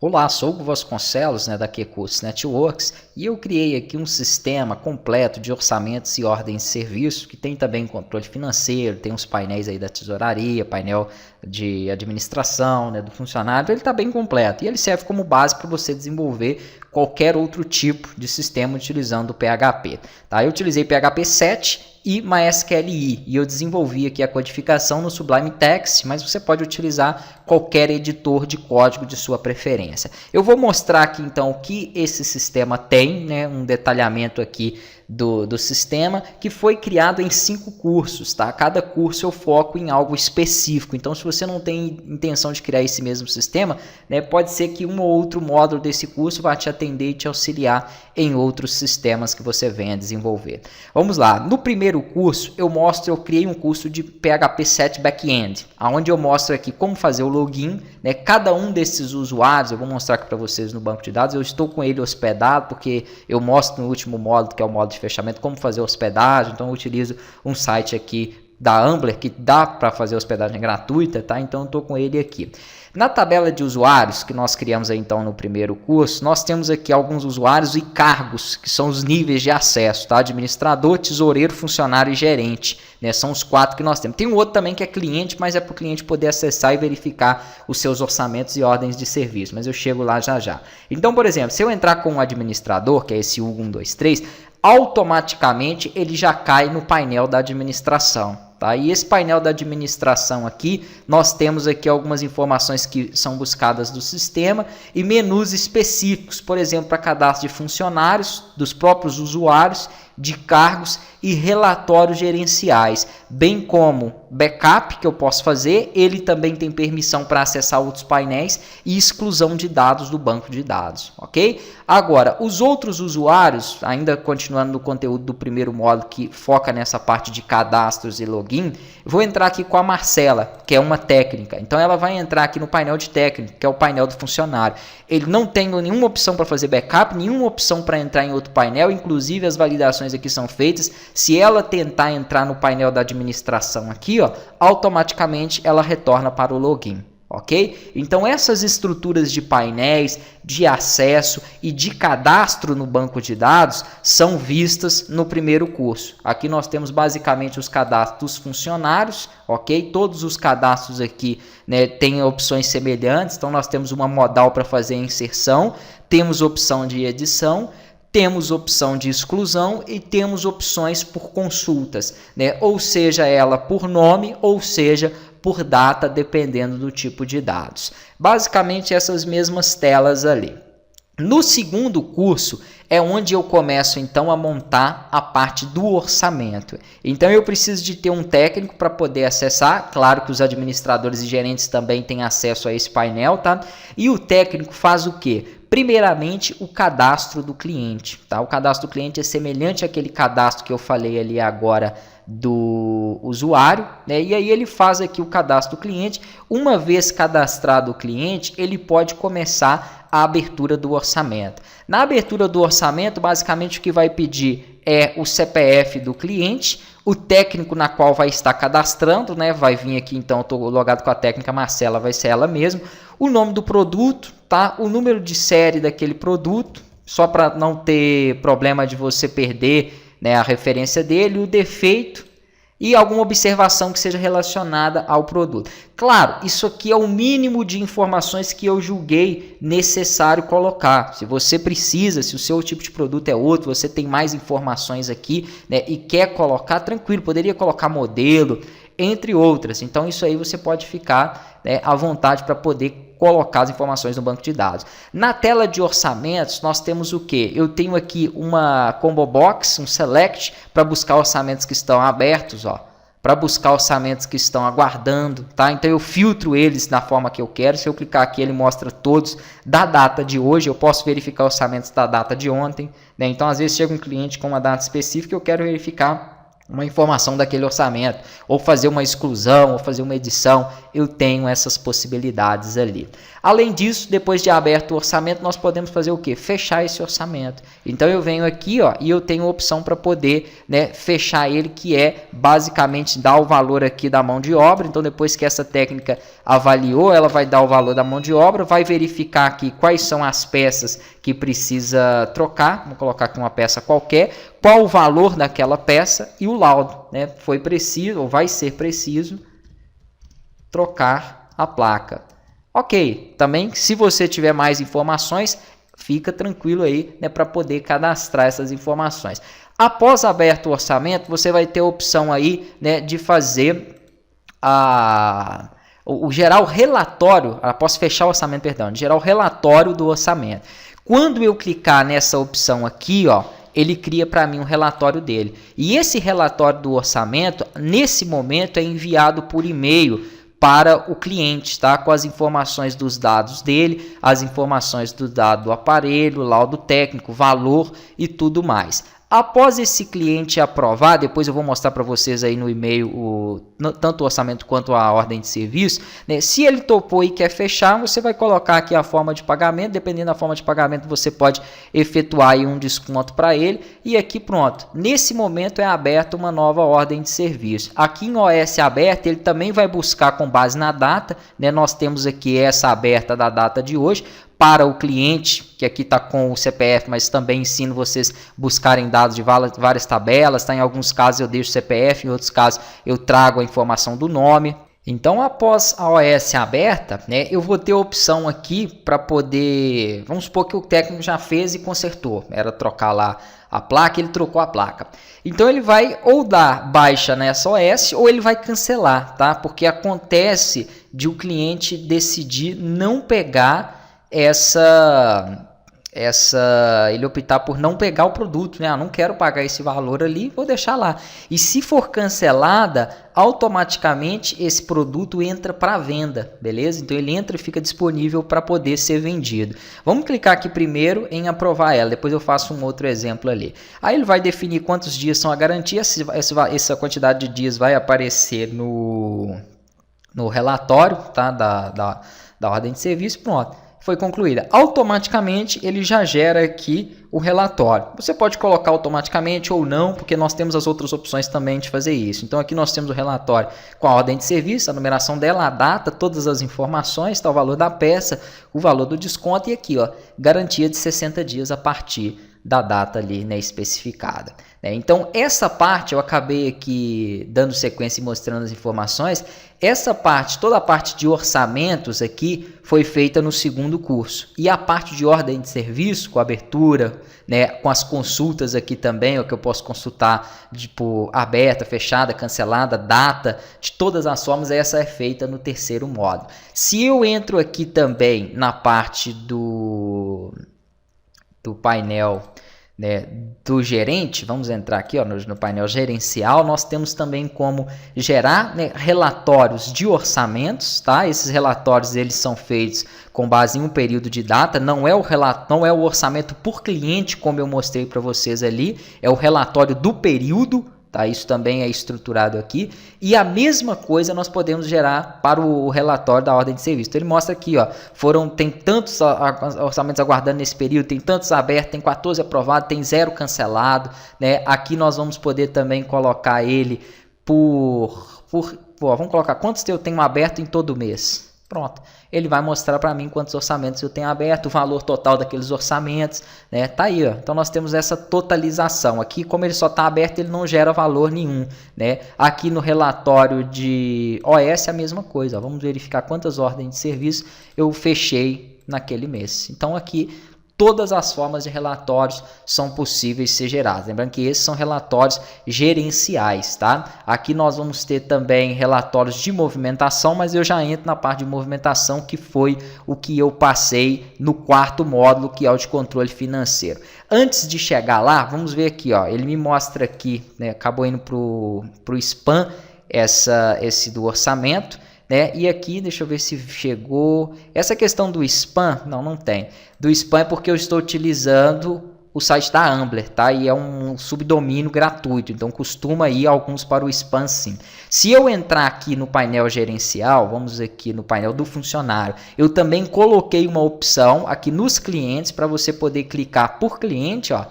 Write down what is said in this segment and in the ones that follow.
Olá, sou o Hugo Vasconcelos, da QCursos Networks, e eu criei aqui um sistema completo de orçamentos e ordens de serviço, que tem também controle financeiro, tem uns painéis aí da tesouraria, painel de administração, do funcionário. Ele está bem completo e ele serve como base para você desenvolver qualquer outro tipo de sistema utilizando o PHP. Tá? Eu utilizei PHP 7 e MySQLi, e eu desenvolvi aqui a codificação no Sublime Text, mas você pode utilizar qualquer editor de código de sua preferência. Eu vou mostrar aqui então o que esse sistema tem, um detalhamento aqui do sistema, que foi criado em 5 cursos, tá? Cada curso eu foco em algo específico, então se você não tem intenção de criar esse mesmo sistema, pode ser que um ou outro módulo desse curso vá te atender e te auxiliar em outros sistemas que você venha desenvolver. Vamos lá, no primeiro curso eu criei um curso de PHP 7 Backend, onde eu mostro aqui como fazer o login, cada um desses usuários, eu vou mostrar aqui para vocês no banco de dados, eu estou com ele hospedado, porque eu mostro no último módulo, que é o módulo de fechamento, como fazer hospedagem. Então eu utilizo um site aqui da Ambler que dá para fazer hospedagem gratuita, tá? Então eu estou com ele aqui. Na tabela de usuários que nós criamos aí, então no primeiro curso, nós temos aqui alguns usuários e cargos, que são os níveis de acesso, tá? Administrador, tesoureiro, funcionário e gerente, são os 4 que nós temos. Tem um outro também que é cliente, mas é para o cliente poder acessar e verificar os seus orçamentos e ordens de serviço, mas eu chego lá já já. Então, por exemplo, se eu entrar com um administrador, que é esse U123, automaticamente ele já cai no painel da administração. Tá? E esse painel da administração aqui, nós temos aqui algumas informações que são buscadas do sistema e menus específicos, por exemplo, para cadastro de funcionários, dos próprios usuários, de cargos e relatórios gerenciais, bem como backup que eu posso fazer. Ele também tem permissão para acessar outros painéis e exclusão de dados do banco de dados, ok? Agora, os outros usuários, ainda continuando no conteúdo do primeiro módulo que foca nessa parte de cadastros e login, vou entrar aqui com a Marcela, que é uma técnica. Então ela vai entrar aqui no painel de técnico, que é o painel do funcionário. Ele não tem nenhuma opção para fazer backup, nenhuma opção para entrar em outro painel, inclusive as validações aqui são feitas. Se ela tentar entrar no painel da administração aqui, automaticamente ela retorna para o login. Ok? Então essas estruturas de painéis, de acesso e de cadastro no banco de dados são vistas no primeiro curso. Aqui nós temos basicamente os cadastros dos funcionários, ok? Todos os cadastros aqui têm opções semelhantes, então nós temos uma modal para fazer a inserção, temos opção de edição, temos opção de exclusão e temos opções por consultas, ou seja ela por nome, ou seja por data, dependendo do tipo de dados. Basicamente essas mesmas telas ali. No segundo curso é onde eu começo então a montar a parte do orçamento. Então eu preciso de ter um técnico para poder acessar. Claro que os administradores e gerentes também têm acesso a esse painel, tá? E o técnico faz o quê? Primeiramente, o cadastro do cliente, tá? O cadastro do cliente é semelhante àquele cadastro que eu falei ali agora do usuário, e aí ele faz aqui o cadastro do cliente. Uma vez cadastrado o cliente, ele pode começar a abertura do orçamento. Na abertura do orçamento, basicamente o que vai pedir é o CPF do cliente, o técnico na qual vai estar cadastrando, vai vir aqui, então eu estou logado com a técnica Marcela, vai ser ela mesmo, o nome do produto, tá? O número de série daquele produto, só para não ter problema de você perder a referência dele, o defeito e alguma observação que seja relacionada ao produto. Claro, isso aqui é o mínimo de informações que eu julguei necessário colocar. Se você precisa, se o seu tipo de produto é outro, você tem mais informações aqui, e quer colocar, tranquilo, poderia colocar modelo, entre outras. Então isso aí você pode ficar à vontade para poder colocar as informações no banco de dados. Na tela de orçamentos, nós temos o que? Eu tenho aqui uma combo box, um select, para buscar orçamentos que estão abertos, para buscar orçamentos que estão aguardando, tá? Então eu filtro eles da forma que eu quero. Se eu clicar aqui, ele mostra todos da data de hoje. Eu posso verificar orçamentos da data de ontem, Então às vezes chega um cliente com uma data específica, eu quero verificar uma informação daquele orçamento, ou fazer uma exclusão, ou fazer uma edição, eu tenho essas possibilidades ali. Além disso, depois de aberto o orçamento, nós podemos fazer o quê? Fechar esse orçamento. Então eu venho aqui, ó, e eu tenho a opção para poder, né, fechar ele, que é basicamente dar o valor aqui da mão de obra. Então depois que essa técnica avaliou, ela vai dar o valor da mão de obra, vai verificar aqui quais são as peças que precisa trocar, vamos colocar aqui uma peça qualquer, qual o valor daquela peça e o laudo, né? Foi preciso ou vai ser preciso trocar a placa. Ok, também se você tiver mais informações, fica tranquilo aí, né, para poder cadastrar essas informações. Após aberto o orçamento, você vai ter a opção aí, né, de fazer gerar o relatório, após fechar o orçamento, perdão, de gerar o relatório do orçamento. Quando eu clicar nessa opção aqui, ó, ele cria para mim um relatório dele. E esse relatório do orçamento, nesse momento, é enviado por e-mail para o cliente, tá? Com as informações dos dados dele, as informações do dado do aparelho, laudo técnico, valor e tudo mais. Após esse cliente aprovar, depois eu vou mostrar para vocês aí no e-mail tanto o orçamento quanto a ordem de serviço, né? Se ele topou e quer fechar, você vai colocar aqui a forma de pagamento. Dependendo da forma de pagamento, você pode efetuar aí um desconto para ele. E aqui pronto. Nesse momento é aberta uma nova ordem de serviço. Aqui em OS aberta, ele também vai buscar com base na data, né? Nós temos aqui essa aberta da data de hoje. Para o cliente, que aqui está com o CPF, mas também ensino vocês buscarem dados de várias tabelas, tá? Em alguns casos eu deixo o CPF, em outros casos eu trago a informação do nome. Então, após a OS aberta, né, eu vou ter a opção aqui para poder... Vamos supor que o técnico já fez e consertou. Era trocar lá a placa, ele trocou a placa. Então, ele vai ou dar baixa nessa OS ou ele vai cancelar, tá? Porque acontece de o cliente decidir não pegar ele optar por não pegar o produto, né? Não quero pagar esse valor ali, vou deixar lá. E se for cancelada, automaticamente esse produto entra para venda, beleza? Então ele entra e fica disponível para poder ser vendido. Vamos clicar aqui primeiro em aprovar ela, depois eu faço um outro exemplo ali. Aí ele vai definir quantos dias são a garantia, essa quantidade de dias vai aparecer no relatório, tá? da ordem de serviço, pronto. Foi concluída. Automaticamente ele já gera aqui o relatório. Você pode colocar automaticamente ou não, porque nós temos as outras opções também de fazer isso. Então aqui nós temos o relatório com a ordem de serviço, a numeração dela, a data, todas as informações, tá, o valor da peça, o valor do desconto e aqui, ó, garantia de 60 dias a partir da data ali, né, especificada. Então essa parte eu acabei aqui dando sequência e mostrando as informações. Essa parte, toda a parte de orçamentos aqui foi feita no segundo curso. E a parte de ordem de serviço, com abertura, né, com as consultas aqui também, o que eu posso consultar, tipo, aberta, fechada, cancelada, data, de todas as formas, essa é feita no terceiro módulo. Se eu entro aqui também na parte do painel, né, do gerente, vamos entrar aqui, ó, no painel gerencial, nós temos também como gerar, né, relatórios de orçamentos, tá? Esses relatórios eles são feitos com base em um período de data, não é o orçamento por cliente como eu mostrei para vocês ali, é o relatório do período. Tá, isso também é estruturado aqui. E a mesma coisa nós podemos gerar para o relatório da ordem de serviço. Então ele mostra aqui, ó, tem tantos orçamentos aguardando nesse período, tem tantos abertos, tem 14 aprovados, tem 0 cancelado, né? Aqui nós vamos poder também colocar ele vamos colocar quantos eu tenho aberto em todo mês. Pronto, ele vai mostrar para mim quantos orçamentos eu tenho aberto, o valor total daqueles orçamentos, né? Tá aí, ó. Então nós temos essa totalização. Aqui, como ele só está aberto, ele não gera valor nenhum, né? Aqui no relatório de OS é a mesma coisa, ó. Vamos verificar quantas ordens de serviço eu fechei naquele mês. Então aqui todas as formas de relatórios são possíveis ser geradas. Lembrando que esses são relatórios gerenciais, tá? Aqui nós vamos ter também relatórios de movimentação, mas eu já entro na parte de movimentação, que foi o que eu passei no quarto módulo, que é o de controle financeiro. Antes de chegar lá, vamos ver aqui, ó, ele me mostra aqui, né, acabou indo pro spam, esse do orçamento, né? E aqui, deixa eu ver se chegou. Essa questão do spam, não tem. Do spam é porque eu estou utilizando o site da Ambler, tá? E é um subdomínio gratuito, então costuma ir alguns para o spam sim. Se eu entrar aqui no painel gerencial, vamos aqui no painel do funcionário, eu também coloquei uma opção aqui nos clientes para você poder clicar por cliente, ó,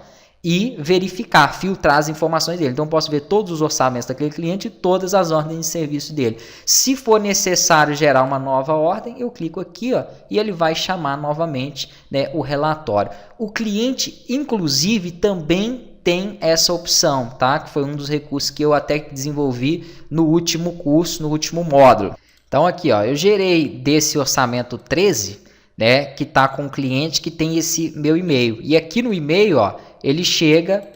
e verificar, filtrar as informações dele. Então, eu posso ver todos os orçamentos daquele cliente e todas as ordens de serviço dele. Se for necessário gerar uma nova ordem, eu clico aqui, ó, e ele vai chamar novamente, né, o relatório. O cliente, inclusive, também tem essa opção, tá? Que foi um dos recursos que eu até desenvolvi no último curso, no último módulo. Então, aqui, ó, eu gerei desse orçamento 13, né, que está com o cliente que tem esse meu e-mail. E aqui no e-mail, ó, ele chega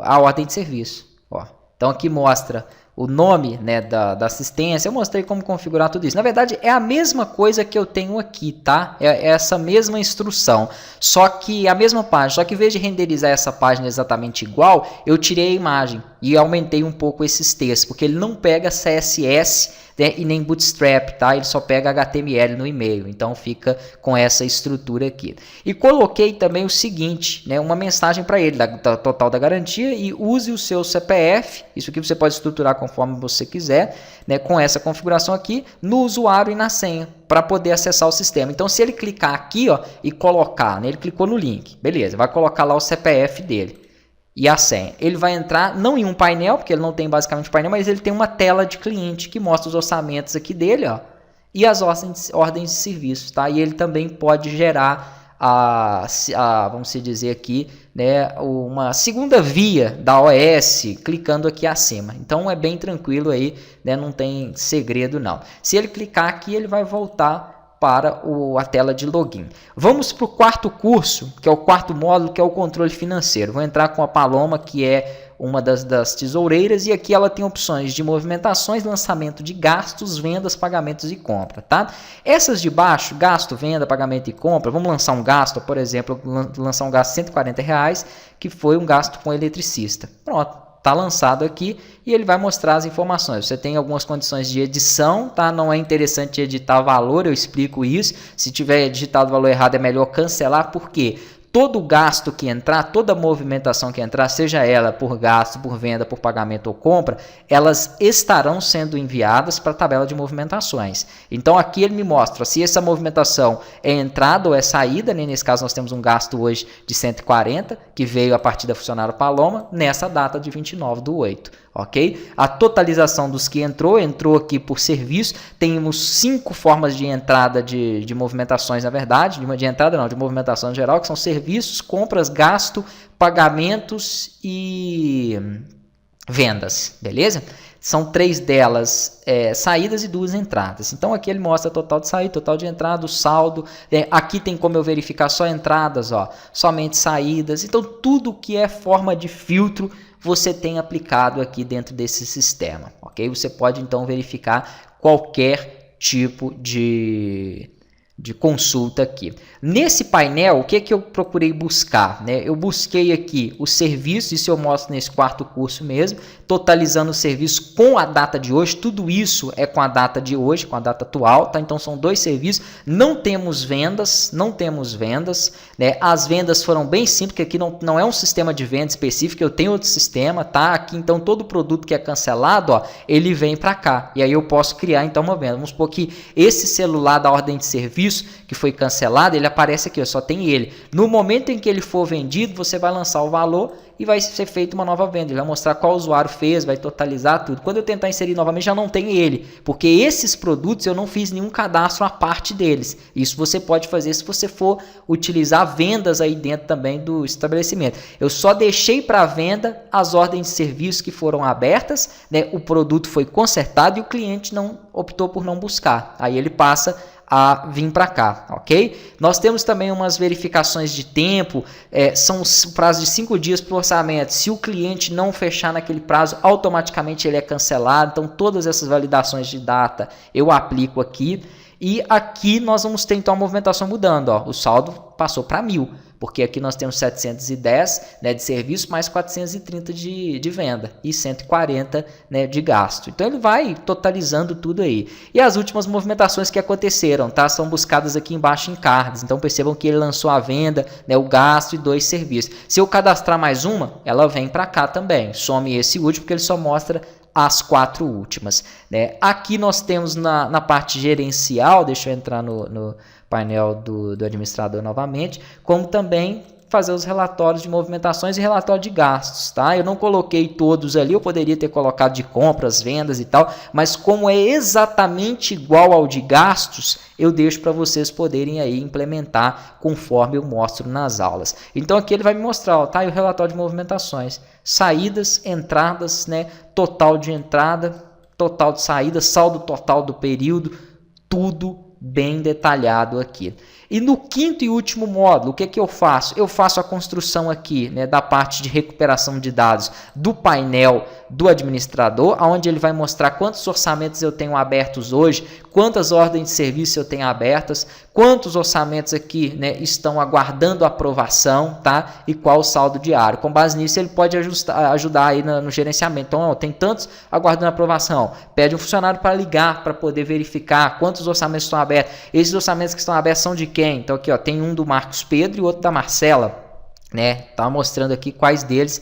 a ordem de serviço. Ó. Então aqui mostra o nome, né, da assistência. Eu mostrei como configurar tudo isso. Na verdade, é a mesma coisa que eu tenho aqui, tá? É essa mesma instrução. Só que a mesma página. Só que em vez de renderizar essa página exatamente igual, eu tirei a imagem e aumentei um pouco esses textos, porque ele não pega CSS, né, e nem Bootstrap, tá? Ele só pega HTML no e-mail, então fica com essa estrutura aqui. E coloquei também o seguinte, né, uma mensagem para ele, da total da garantia, e use o seu CPF, isso aqui você pode estruturar conforme você quiser, né, com essa configuração aqui, no usuário e na senha, para poder acessar o sistema. Então, se ele clicar aqui, ó, e colocar, né, ele clicou no link, beleza, vai colocar lá o CPF dele e a senha. Ele vai entrar não em um painel, porque ele não tem basicamente painel, mas ele tem uma tela de cliente que mostra os orçamentos aqui dele, ó, e as ordens de serviço, tá? E ele também pode gerar vamos dizer aqui, né, uma segunda via da OS, clicando aqui acima. Então é bem tranquilo aí, né, não tem segredo não. Se ele clicar aqui, ele vai voltar para a tela de login. Vamos para o quarto curso, que é o quarto módulo, que é o controle financeiro. Vou entrar com a Paloma, que é uma das tesoureiras, e aqui ela tem opções de movimentações, lançamento de gastos, vendas, pagamentos e compra, tá? Essas de baixo, gasto, venda, pagamento e compra, vamos lançar um gasto, por exemplo, lançar um gasto de R$140, que foi um gasto com eletricista. Pronto. Está lançado aqui e ele vai mostrar as informações. Você tem algumas condições de edição, tá? Não é interessante editar valor, eu explico isso. Se tiver digitado o valor errado, é melhor cancelar, porque todo gasto que entrar, toda movimentação que entrar, seja ela por gasto, por venda, por pagamento ou compra, elas estarão sendo enviadas para a tabela de movimentações. Então aqui ele me mostra se essa movimentação é entrada ou é saída, né? Nesse caso nós temos um gasto hoje de 140, que veio a partir da funcionária Paloma, nessa data de 29/8. Ok? A totalização dos que entrou aqui por serviço. Temos 5 formas de entrada de movimentações, na verdade, de movimentação em geral, que são serviços, compras, gasto, pagamentos e vendas, beleza? São 3 delas saídas e 2 entradas. Então aqui ele mostra total de saída, total de entrada, o saldo. Aqui tem como eu verificar só entradas, ó, somente saídas. Então tudo que é forma de filtro você tem aplicado aqui dentro desse sistema, ok? Você pode então verificar qualquer tipo de consulta aqui. Nesse painel, o que eu procurei buscar, né? Eu busquei aqui o serviço, isso eu mostro nesse quarto curso mesmo, totalizando o serviço com a data de hoje. Tudo isso é com a data de hoje, com a data atual, tá? Então são 2 serviços. Não temos vendas, né? As vendas foram bem simples, porque aqui não é um sistema de venda específico, eu tenho outro sistema, tá? Aqui então todo produto que é cancelado, ó, ele vem para cá. E aí eu posso criar então uma venda. Vamos supor que esse celular da ordem de serviço que foi cancelado, ele aparece aqui, ó, só tem ele. No momento em que ele for vendido, você vai lançar o valor e vai ser feita uma nova venda. Ele vai mostrar qual usuário fez, vai totalizar tudo. Quando eu tentar inserir novamente, já não tem ele, porque esses produtos eu não fiz nenhum cadastro à parte deles. Isso você pode fazer se você for utilizar vendas aí dentro também do estabelecimento. Eu só deixei para venda as ordens de serviço que foram abertas, né? O produto foi consertado e o cliente não optou por não buscar. Aí ele passa a vir para cá, ok? Nós temos também umas verificações de tempo, são prazos de 5 dias para o orçamento. Se o cliente não fechar naquele prazo, automaticamente ele é cancelado. Então todas essas validações de data eu aplico aqui. E aqui nós vamos ter então a movimentação mudando, ó. O saldo passou para 1.000. porque aqui nós temos 710, né, de serviço, mais 430 de venda e 140, né, de gasto. Então ele vai totalizando tudo aí. E as últimas movimentações que aconteceram, tá, são buscadas aqui embaixo em cards. Então percebam que ele lançou a venda, né, o gasto e 2 serviços. Se eu cadastrar mais uma, ela vem para cá também. Some esse último, porque ele só mostra as 4 últimas, né? Aqui nós temos na parte gerencial, deixa eu entrar no painel do administrador novamente, como também fazer os relatórios de movimentações e relatório de gastos, tá? Eu não coloquei todos ali, eu poderia ter colocado de compras, vendas e tal, mas como é exatamente igual ao de gastos, eu deixo para vocês poderem aí implementar conforme eu mostro nas aulas. Então aqui ele vai me mostrar, ó, tá? E o relatório de movimentações, saídas, entradas, né? Total de entrada, total de saída, saldo total do período, tudo bem detalhado aqui. E no quinto e último módulo, o que eu faço? Eu faço a construção aqui, né, da parte de recuperação de dados do painel do administrador, onde ele vai mostrar quantos orçamentos eu tenho abertos hoje, quantas ordens de serviço eu tenho abertas, quantos orçamentos aqui, né, estão aguardando aprovação, tá? E qual o saldo diário. Com base nisso, ele pode ajudar aí no gerenciamento. Então, ó, tem tantos aguardando aprovação. Pede um funcionário para ligar, para poder verificar quantos orçamentos estão abertos. Esses orçamentos que estão abertos são de quem? Então aqui, ó, tem um do Marcos Pedro e outro da Marcela, né? Tá mostrando aqui quais deles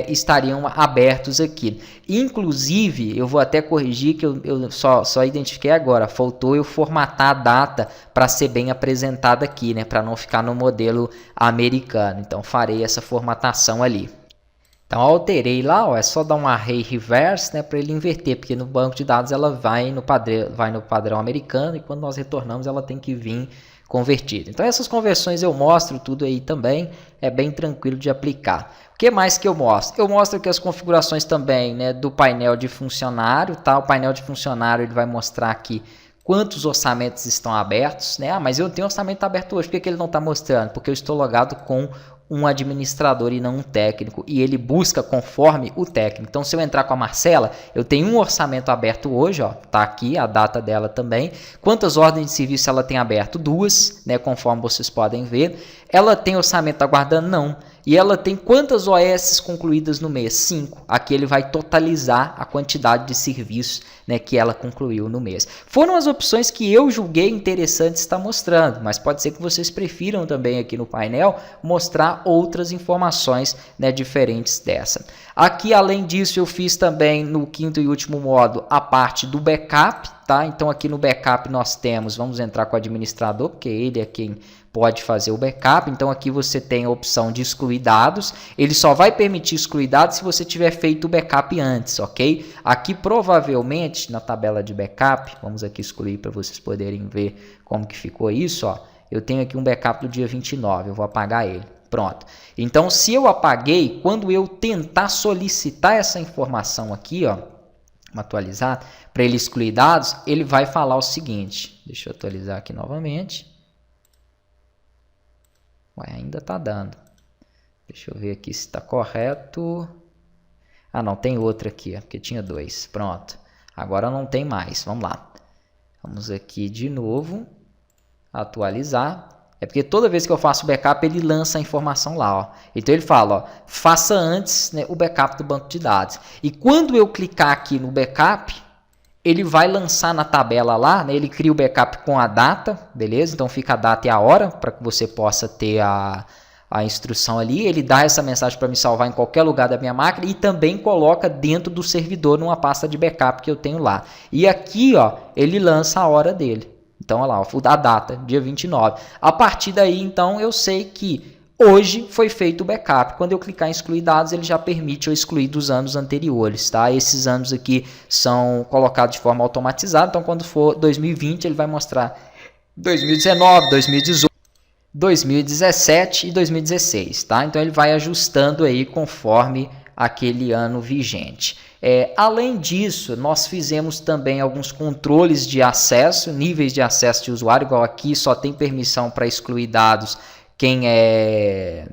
estariam abertos aqui. Inclusive, eu vou até corrigir que eu só identifiquei agora. Faltou eu formatar a data para ser bem apresentada aqui, né? Para não ficar no modelo americano. Então farei essa formatação ali. Então alterei lá, ó, é só dar um array reverse, né, para ele inverter, porque no banco de dados ela vai no padrão americano e quando nós retornamos ela tem que vir convertida. Então essas conversões eu mostro tudo aí também, é bem tranquilo de aplicar. O que mais que eu mostro? Eu mostro aqui as configurações também, né, do painel de funcionário, tá? O painel de funcionário ele vai mostrar aqui quantos orçamentos estão abertos, né? Ah, mas eu tenho orçamento aberto hoje, por que ele não está mostrando? Porque eu estou logado com um administrador e não um técnico, e ele busca conforme o técnico. Então, se eu entrar com a Marcela, eu tenho um orçamento aberto hoje, ó, tá aqui a data dela também. Quantas ordens de serviço ela tem aberto? 2, né, conforme vocês podem ver. Ela tem orçamento aguardando? Não. E ela tem quantas OS concluídas no mês? 5. Aqui ele vai totalizar a quantidade de serviços, né, que ela concluiu no mês. Foram as opções que eu julguei interessantes estar mostrando, mas pode ser que vocês prefiram também aqui no painel mostrar outras informações, né, diferentes dessa. Aqui, além disso, eu fiz também no quinto e último módulo a parte do backup, tá? Então aqui no backup nós temos, vamos entrar com o administrador, porque ele é quem pode fazer o backup. Então aqui você tem a opção de excluir dados. Ele só vai permitir excluir dados se você tiver feito o backup antes, ok? Aqui provavelmente na tabela de backup, vamos aqui excluir para vocês poderem ver como que ficou isso, ó. Eu tenho aqui um backup do dia 29, eu vou apagar ele. Pronto. Então se eu apaguei, quando eu tentar solicitar essa informação aqui, ó, atualizar, para ele excluir dados, ele vai falar o seguinte, deixa eu atualizar aqui novamente. Ué, ainda está dando. Deixa eu ver aqui se está correto. Ah, não, tem outra aqui, porque tinha 2. Pronto. Agora não tem mais. Vamos lá. Vamos aqui de novo. Atualizar. É porque toda vez que eu faço backup, ele lança a informação lá, ó. Então ele fala, ó, faça antes, né, o backup do banco de dados. E quando eu clicar aqui no backup, ele vai lançar na tabela lá, né, ele cria o backup com a data, beleza? Então fica a data e a hora para que você possa ter a instrução ali. Ele dá essa mensagem para me salvar em qualquer lugar da minha máquina e também coloca dentro do servidor numa pasta de backup que eu tenho lá. E aqui, ó, ele lança a hora dele. Então, olha lá, a data, dia 29. A partir daí, então, eu sei que hoje foi feito o backup. Quando eu clicar em excluir dados, ele já permite eu excluir dos anos anteriores, tá? Esses anos aqui são colocados de forma automatizada. Então, quando for 2020, ele vai mostrar 2019, 2018, 2017 e 2016, tá? Então, ele vai ajustando aí conforme aquele ano vigente. Além disso, nós fizemos também alguns controles de acesso, níveis de acesso de usuário, igual aqui só tem permissão para excluir dados quem é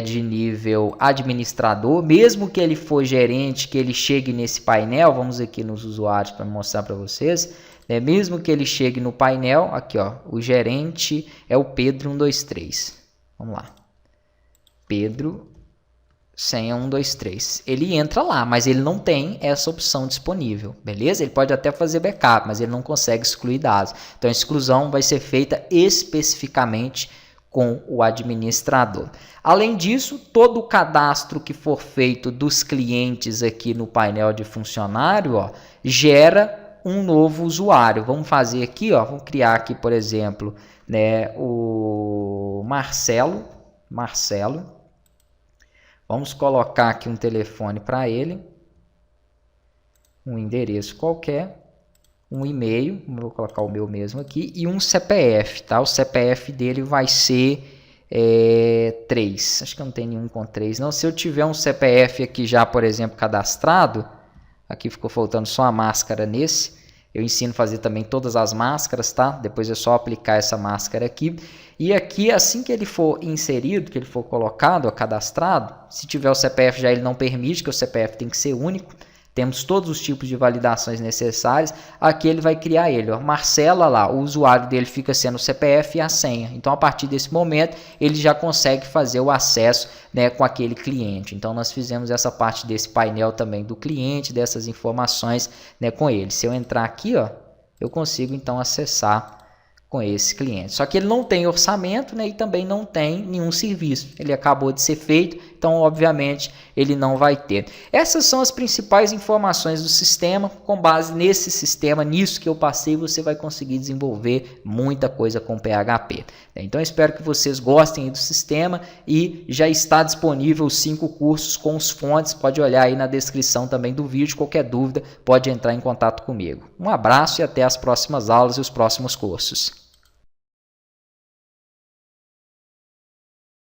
de nível administrador, mesmo que ele for gerente, que ele chegue nesse painel, vamos aqui nos usuários para mostrar para vocês, né? Mesmo que ele chegue no painel, aqui ó, o gerente é o Pedro 123. Vamos lá. Pedro, senha 123. Ele entra lá, mas ele não tem essa opção disponível, beleza? Ele pode até fazer backup, mas ele não consegue excluir dados. Então a exclusão vai ser feita especificamente com o administrador. Além disso, todo o cadastro que for feito dos clientes aqui no painel de funcionário, ó, gera um novo usuário. Vamos fazer aqui, ó, vamos criar aqui, por exemplo, né, o Marcelo. Vamos colocar aqui um telefone para ele, um endereço qualquer, um e-mail, vou colocar o meu mesmo aqui, e um CPF, tá? O CPF dele vai ser 3, acho que eu não tenho nenhum com 3, não. Se eu tiver um CPF aqui já, por exemplo, cadastrado, aqui ficou faltando só a máscara nesse, eu ensino a fazer também todas as máscaras, tá? Depois é só aplicar essa máscara aqui. E aqui, assim que ele for inserido, que ele for colocado, ó, cadastrado, se tiver o CPF já ele não permite, que o CPF tem que ser único. Temos todos os tipos de validações necessárias. Aqui ele vai criar ele, ó, Marcela lá, o usuário dele fica sendo o CPF e a senha. Então, a partir desse momento, ele já consegue fazer o acesso, né, com aquele cliente. Então, nós fizemos essa parte desse painel também do cliente, dessas informações, né, com ele. Se eu entrar aqui, ó, eu consigo então acessar com esse cliente. Só que ele não tem orçamento, né, e também não tem nenhum serviço. Ele acabou de ser feito, então obviamente ele não vai ter. Essas são as principais informações do sistema. Com base nesse sistema, nisso que eu passei, você vai conseguir desenvolver muita coisa com PHP. Então eu espero que vocês gostem do sistema e já está disponível os 5 cursos com os fontes. Pode olhar aí na descrição também do vídeo. Qualquer dúvida pode entrar em contato comigo. Um abraço e até as próximas aulas e os próximos cursos.